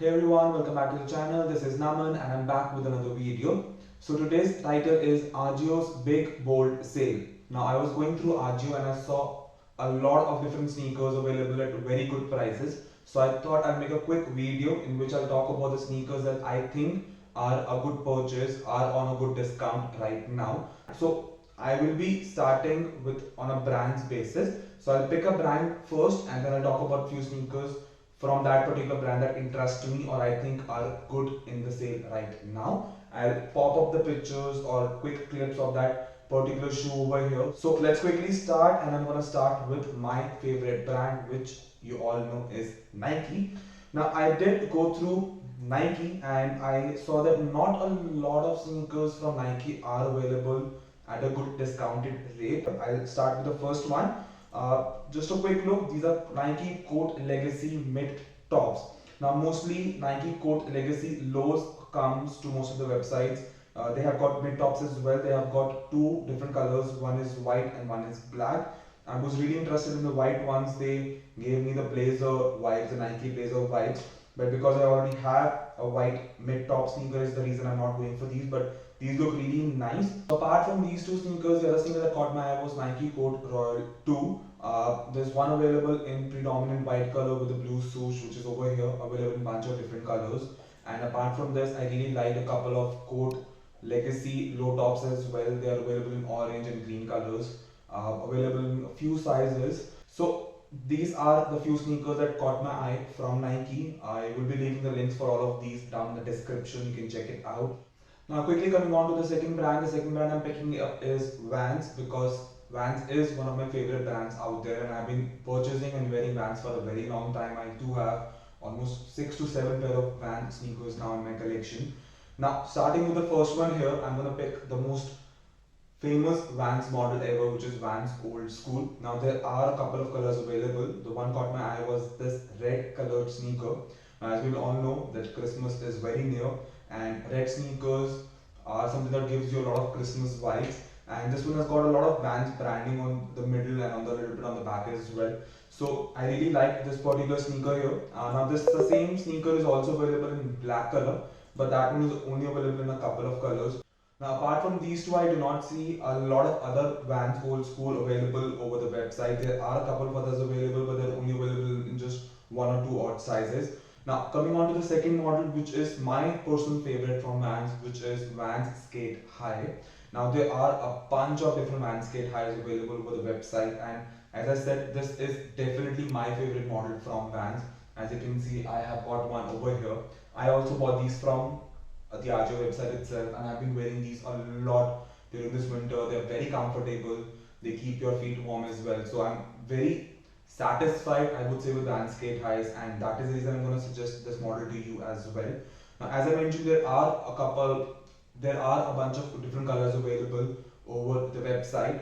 Hey everyone, welcome back to the channel. This is Naman and I'm back with another video. So today's title is Ajio's Big Bold Sale. Now I was going through Ajio and I saw a lot of different sneakers available at very good prices. So I thought I'd make a quick video in which I'll talk about the sneakers that I think are a good purchase, are on a good discount right now. So I will be starting with on a brand's basis. So I'll pick a brand first and then I'll talk about few sneakers from that particular brand that interest me or I think are good in the sale right now. I'll pop up the pictures or quick clips of that particular shoe over here. So let's quickly start and I'm gonna start with my favorite brand, which you all know is Nike. Now I did go through Nike and I saw that not a lot of sneakers from Nike are available at a good discounted rate. I'll start with the first one. Just a quick look, these are Nike Court Legacy mid tops. Now mostly Nike Court Legacy lows comes to most of the websites. They have got mid tops as well. They have got two different colors. One is white and one is black. I was really interested in the white ones. They gave me the Blazer whites, the Nike Blazer whites. But because I already have a white mid top sneaker is the reason I'm not going for these. But these look really nice. Apart from these two sneakers, the other sneaker that caught my eye was Nike Court Royal 2. There's one available in predominant white color with a blue swoosh, which is over here, available in a bunch of different colors. And apart from this, I really liked a couple of Court Legacy low tops as well. They are available in orange and green colors, available in a few sizes. So these are the few sneakers that caught my eye from Nike. I will be leaving the links for all of these down in the description. You can check it out. Now quickly coming on to the second brand I'm picking up is Vans because Vans is one of my favorite brands out there and I've been purchasing and wearing Vans for a very long time. I do have almost 6 to 7 pair of Vans sneakers now in my collection. Now starting with the first one here, I'm gonna pick the most famous Vans model ever, which is Vans Old School. Now there are a couple of colors available. The one caught my eye was this red colored sneaker. As we all know that Christmas is very near and red sneakers are something that gives you a lot of Christmas vibes. And this one has got a lot of Vans branding on the middle and on the little bit on the back as well. So I really like this particular sneaker here. Now the same sneaker is also available in black color, but that one is only available in a couple of colors. Now apart from these two, I do not see a lot of other Vans Old School available over the website. There are a couple of others available, but they're only available in just one or two odd sizes. Now coming on to the second model, which is my personal favorite from Vans, which is Vans Skate High. Now there are a bunch of different Vans Skate Highs available over the website, and as I said, this is definitely my favorite model from Vans. As you can see, I have got one over here. I also bought these from the Ajio website itself, and I've been wearing these a lot during this winter. They're very comfortable. They keep your feet warm as well. So I'm very satisfied, I would say, with Vans Skate Highs, and that is the reason I'm going to suggest this model to you as well. Now, as I mentioned, there are a bunch of different colors available over the website.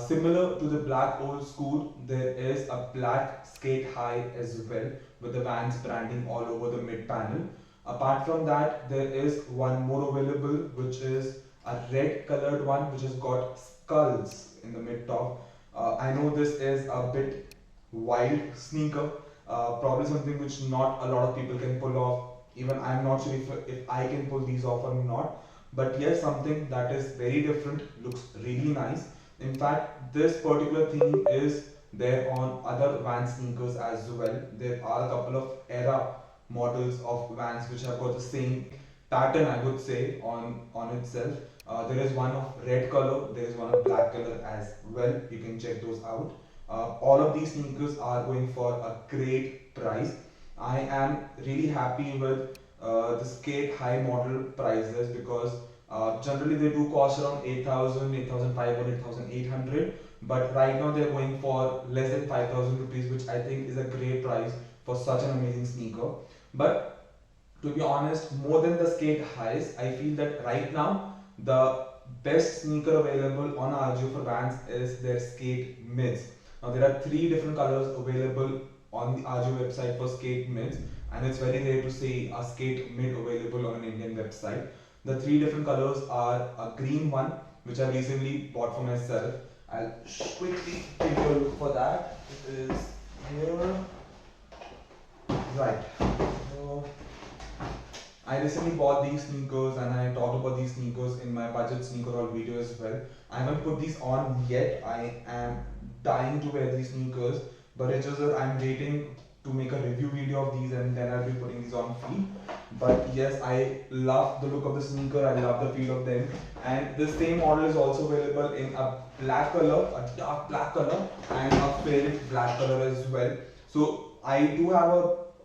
Similar to the black Old School, there is a black Skate High as well with the Vans branding all over the mid panel. Apart from that, there is one more available, which is a red colored one, which has got skulls in the mid top. I know this is a bit wild sneaker, probably something which not a lot of people can pull off. Even I'm not sure if I can pull these off or not. But yes, something that is very different, looks really nice. In fact, this particular theme is there on other Vans sneakers as well. There are a couple of era models of Vans which have got the same pattern, I would say, on itself. There is one of red color, there is one of black color as well. You can check those out. All of these sneakers are going for a great price. I am really happy with the Skate High model prices because generally they do cost around 8,000, 8,500, 8,800, but right now they're going for less than 5,000 rupees, which I think is a great price for such an amazing sneaker. But to be honest, more than the Skate Highs, I feel that right now the best sneaker available on Ajio for Vans is their Skate Mids. Now there are three different colors available on the Ajio website for Skate Mids, and it's very rare to see a Skate Mid available on an Indian website. The three different colors are a green one, which I recently bought for myself. I'll quickly give you a look for that. It is here. Right. So I recently bought these sneakers and I talked about these sneakers in my budget sneaker haul video as well. I haven't put these on yet. I am dying to wear these sneakers, but it's just that I'm waiting to make a review video of these and then I'll be putting these on feet. But yes, I love the look of the sneaker, I love the feel of them, and the same model is also available in a black color, a dark black color, and a faded black color as well. So I do have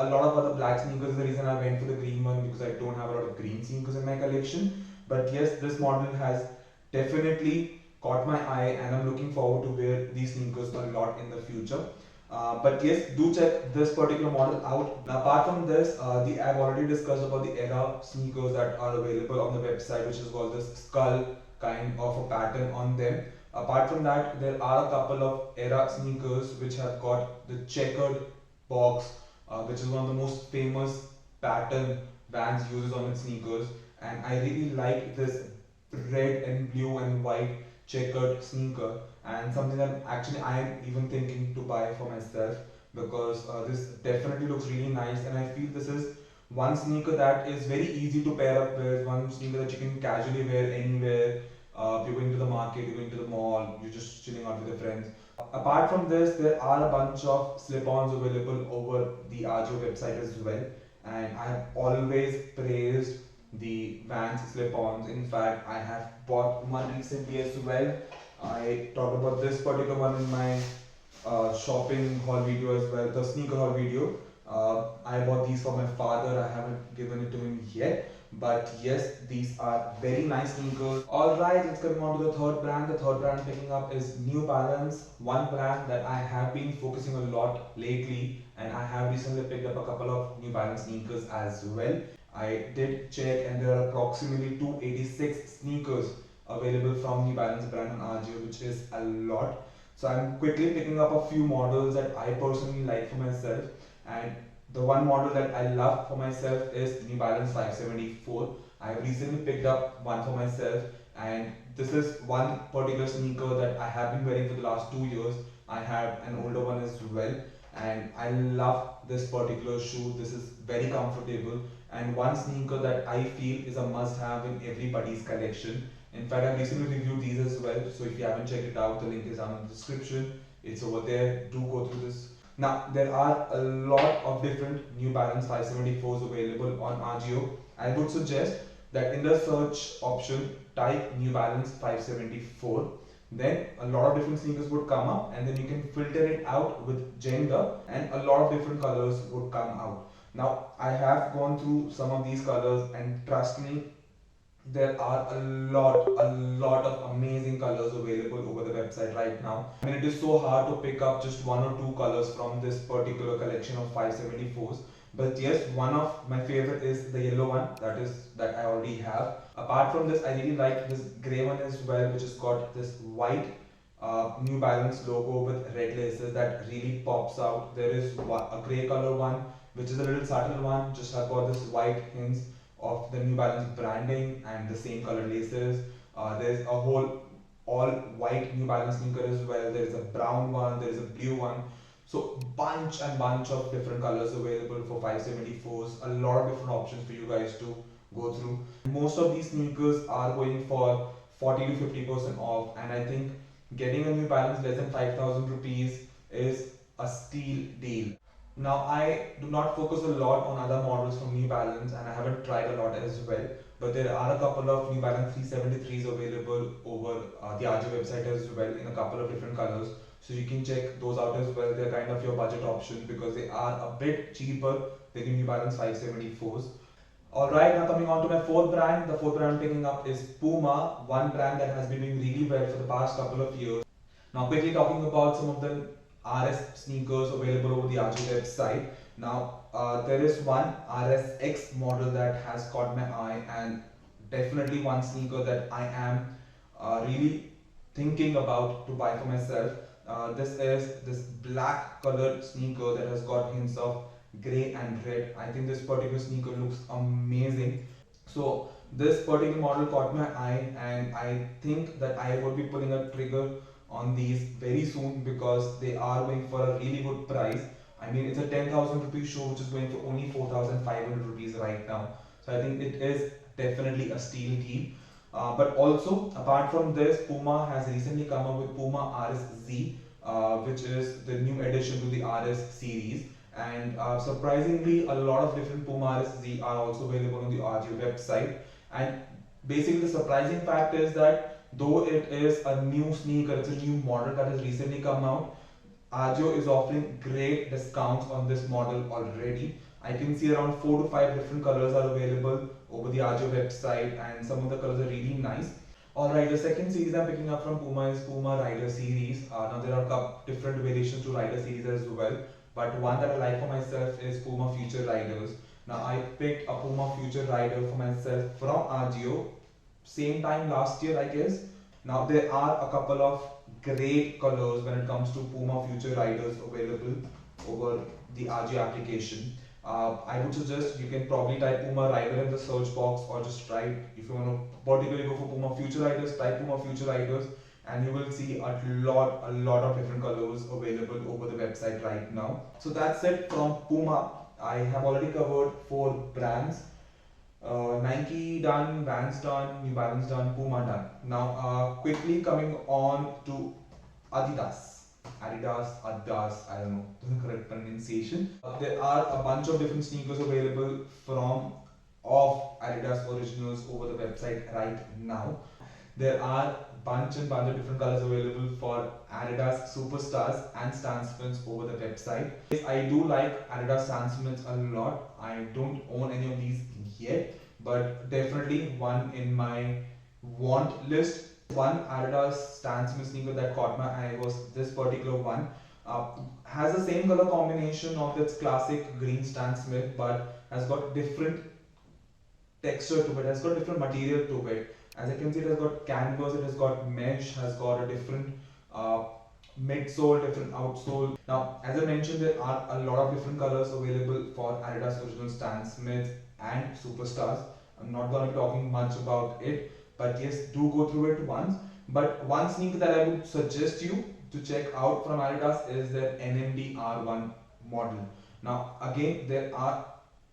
a lot of other black sneakers. The reason I went for the green one because I don't have a lot of green sneakers in my collection. But yes, this model has definitely caught my eye and I'm looking forward to wear these sneakers a lot in the future. But yes, do check this particular model out. Now, apart from this, I've already discussed about the Era sneakers that are available on the website, which is called this skull kind of a pattern on them. Apart from that, there are a couple of Era sneakers which have got the checkered box, which is one of the most famous pattern Vans uses on its sneakers, and I really like this red and blue and white checkered sneaker, and something that actually I am even thinking to buy for myself because this definitely looks really nice, and I feel this is one sneaker that is very easy to pair up with, one sneaker that you can casually wear anywhere. You're going to the market, you're going to the mall, you're just chilling out with your friends. Apart from this, there are a bunch of slip-ons available over the Ajio website as well, and I have always praised the Vans slip-ons. In fact, I have bought one recently as well. I talked about this particular one in my shopping haul video as well, the sneaker haul video. I bought these for my father. I haven't given it to him yet. But yes, these are very nice sneakers. Alright, let's come on to the third brand. The third brand picking up is New Balance. One brand that I have been focusing a lot lately, and I have recently picked up a couple of New Balance sneakers as well. I did check and there are approximately 286 sneakers available from New Balance brand on Ajio, which is a lot. So I'm quickly picking up a few models that I personally like for myself, and the one model that I love for myself is New Balance 574. I have recently picked up one for myself, and this is one particular sneaker that I have been wearing for the last 2 years. I have an older one as well, and I love this particular shoe. This is very comfortable and one sneaker that I feel is a must have in everybody's collection. In fact, I've recently reviewed these as well, so if you haven't checked it out, the link is down in the description. It's over there. Do go through this. Now, there are a lot of different New Balance 574s available on Ajio. I would suggest that in the search option, type New Balance 574. Then a lot of different sneakers would come up, and then you can filter it out with gender, and a lot of different colors would come out. Now, I have gone through some of these colors, and trust me, there are a lot of amazing colors available over the website right now. I mean, it is so hard to pick up just one or two colors from this particular collection of 574s. But yes, one of my favorite is the yellow one that I already have. Apart from this, I really like this grey one as well, which has got this white New Balance logo with red laces that really pops out. There is a grey color one, which is a little subtle one, just have got this white hints of the New Balance branding and the same color laces. There's a whole all white New Balance sneaker as well. There is a brown one, there is a blue one. So bunch of different colors available for 574s. A lot of different options for you guys to go through. Most of these sneakers are going for 40 to 50% off, and I think getting a New Balance less than 5,000 rupees is a steal deal. Now, I do not focus a lot on other models from New Balance, and I haven't tried a lot as well, but there are a couple of New Balance 373s available over the Ajio website as well in a couple of different colors. So you can check those out as well. They're kind of your budget option because they are a bit cheaper than the New Balance 574s. Alright, now coming on to my fourth brand. The fourth brand I'm picking up is Puma, one brand that has been doing really well for the past couple of years. Now, quickly talking about some of the RS sneakers available over the Ajio website. Now, there is one RSX model that has caught my eye, and definitely one sneaker that I am really thinking about to buy for myself. This is this black colored sneaker that has got hints of grey and red. I think this particular sneaker looks amazing. So this particular model caught my eye, and I think that I would be pulling a trigger on these very soon because they are going for a really good price. I mean, it's a 10,000 rupee shoe which is going for only 4,500 rupees right now. So I think it is definitely a steal deal. But also, apart from this, Puma has recently come up with Puma RS-Z, which is the new addition to the RS series. And surprisingly, a lot of different Puma RS-Z are also available on the Ajio website. And basically, the surprising fact is that though it is a new sneaker, it's a new model that has recently come out, Ajio is offering great discounts on this model already. I can see around 4 to 5 different colors are available over the Ajio website, and some of the colors are really nice. Alright, the second series I'm picking up from Puma is Puma Rider series. Now there are a couple different variations to Rider series as well, but one that I like for myself is Puma Future Riders. Now I picked a Puma Future Rider for myself from Ajio, same time last year I guess. Now there are a couple of great colors when it comes to Puma Future Riders available over the Ajio application. I would suggest you can probably type Puma Rider in the search box, or just type, if you want to particularly go for Puma Future Riders, type Puma Future Riders and you will see a lot of different colors available over the website right now. So that's it from Puma. I have already covered 4 brands. Nike done, Vans done, New Balance done, Puma done. Now quickly coming on to Adidas. Adidas, I don't know the correct pronunciation. There are a bunch of different sneakers available from of Adidas Originals over the website right now. There are bunch of different colors available for Adidas Superstars and Stan Smiths over the website. I do like Adidas Stan Smiths a lot. I don't own any of these yet, but definitely one in my want list. One Adidas Stan Smith sneaker that caught my eye was this particular one. Has the same color combination of its classic green Stan Smith, but has got different texture to it, has got different material to it. As I can see, it has got canvas, it has got mesh, has got a different midsole, different outsole. Now, as I mentioned, there are a lot of different colors available for Adidas Original Stan Smith and Superstars. I'm not going to be talking much about it, but yes, do go through it once. But one sneaker that I would suggest you to check out from Adidas is their NMD R1 model. Now, again, there are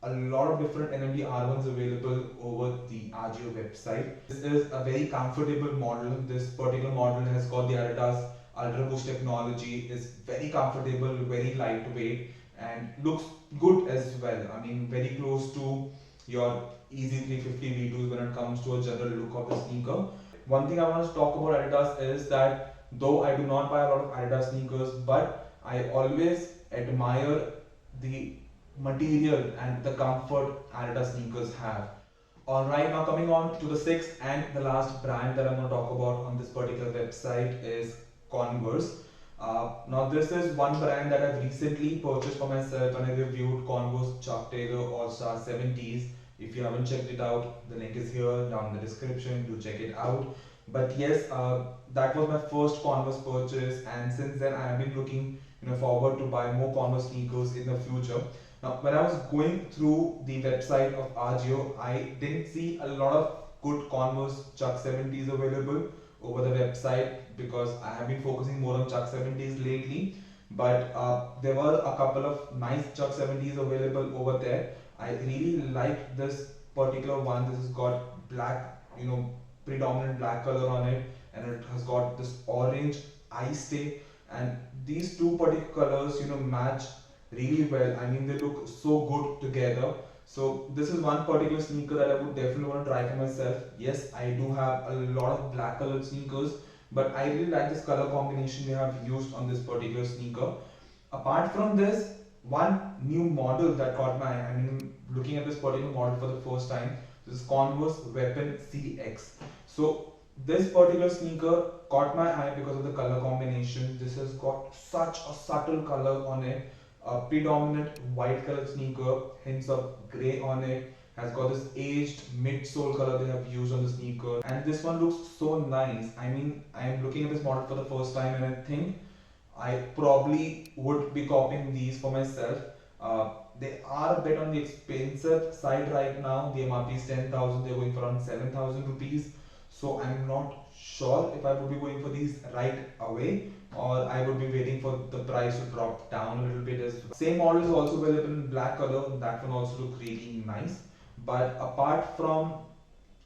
a lot of different NMD R1s available over the Ajio website. This is a very comfortable model. This particular model has got the Adidas Ultra Boost technology. It's very comfortable, very lightweight, and looks good as well. I mean, very close to your Easy 350 V2s when it comes to a general look of the sneaker. One thing I want to talk about Adidas is that though I do not buy a lot of Adidas sneakers, but I always admire the material and the comfort Adidas sneakers have. Alright, now coming on to the sixth and the last brand that I'm going to talk about on this particular website is Converse. Now this is one brand that I've recently purchased for myself when I reviewed Converse Chuck Taylor All-Star 70s. If you haven't checked it out, the link is here down in the description, do check it out. But yes, that was my first Converse purchase, and since then I have been looking forward to buy more Converse sneakers in the future. Now, when I was going through the website of Ajio, I didn't see a lot of good Converse Chuck 70s available over the website because I have been focusing more on Chuck 70s lately. But there were a couple of nice Chuck 70s available over there. I really like this particular one. This has got black, predominant black color on it, and it has got this orange eye stay, and these two particular colors match really well. I mean, they look so good together. So this is one particular sneaker that I would definitely want to try for myself. Yes, I do have a lot of black colored sneakers, but I really like this color combination they have used on this particular sneaker. Apart from this, one new model that caught my eye, I mean, looking at this particular model for the first time, this is Converse Weapon CX. So this particular sneaker caught my eye because of the color combination. This has got such a subtle color on it, a predominant white color sneaker, hints of grey on it, has got this aged midsole color they have used on the sneaker, and this one looks so nice. I mean, I am looking at this model for the first time and I think I probably would be copying these for myself. They are a bit on the expensive side right now. The MRP is 10,000, they're going for around 7,000 rupees. So I'm not sure if I would be going for these right away, or I would be waiting for the price to drop down a little bit as well. Same model is also available in black color. That one also looks really nice. But apart from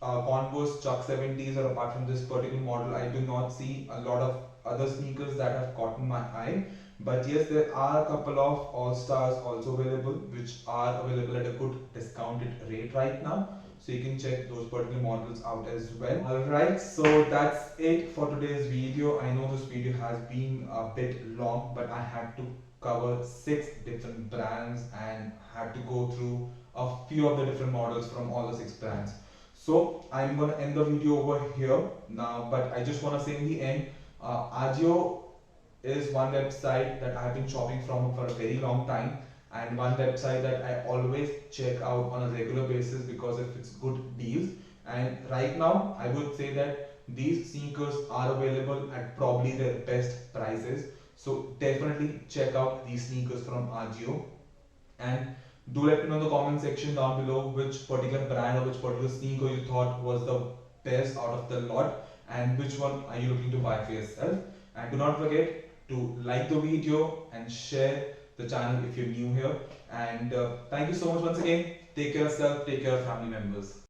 Converse Chuck 70s, or apart from this particular model, I do not see a lot of other sneakers that have caught my eye. But yes, there are a couple of All Stars also available, which are available at a good discounted rate right now. So you can check those particular models out as well. Alright, so that's it for today's video. I know this video has been a bit long, but I had to cover 6 different brands and had to go through a few of the different models from all the 6 brands. So I'm gonna end the video over here now, but I just wanna say in the end, Ajio is one website that I've been shopping from for a very long time, and one website that I always check out on a regular basis because of its good deals. And right now, I would say that these sneakers are available at probably their best prices. So definitely check out these sneakers from Ajio. And do let me know in the comment section down below which particular brand or which particular sneaker you thought was the best out of the lot, and which one are you looking to buy for yourself. And do not forget to like the video and share the channel if you're new here. And thank you so much once again. Take care of yourself, take care of family members.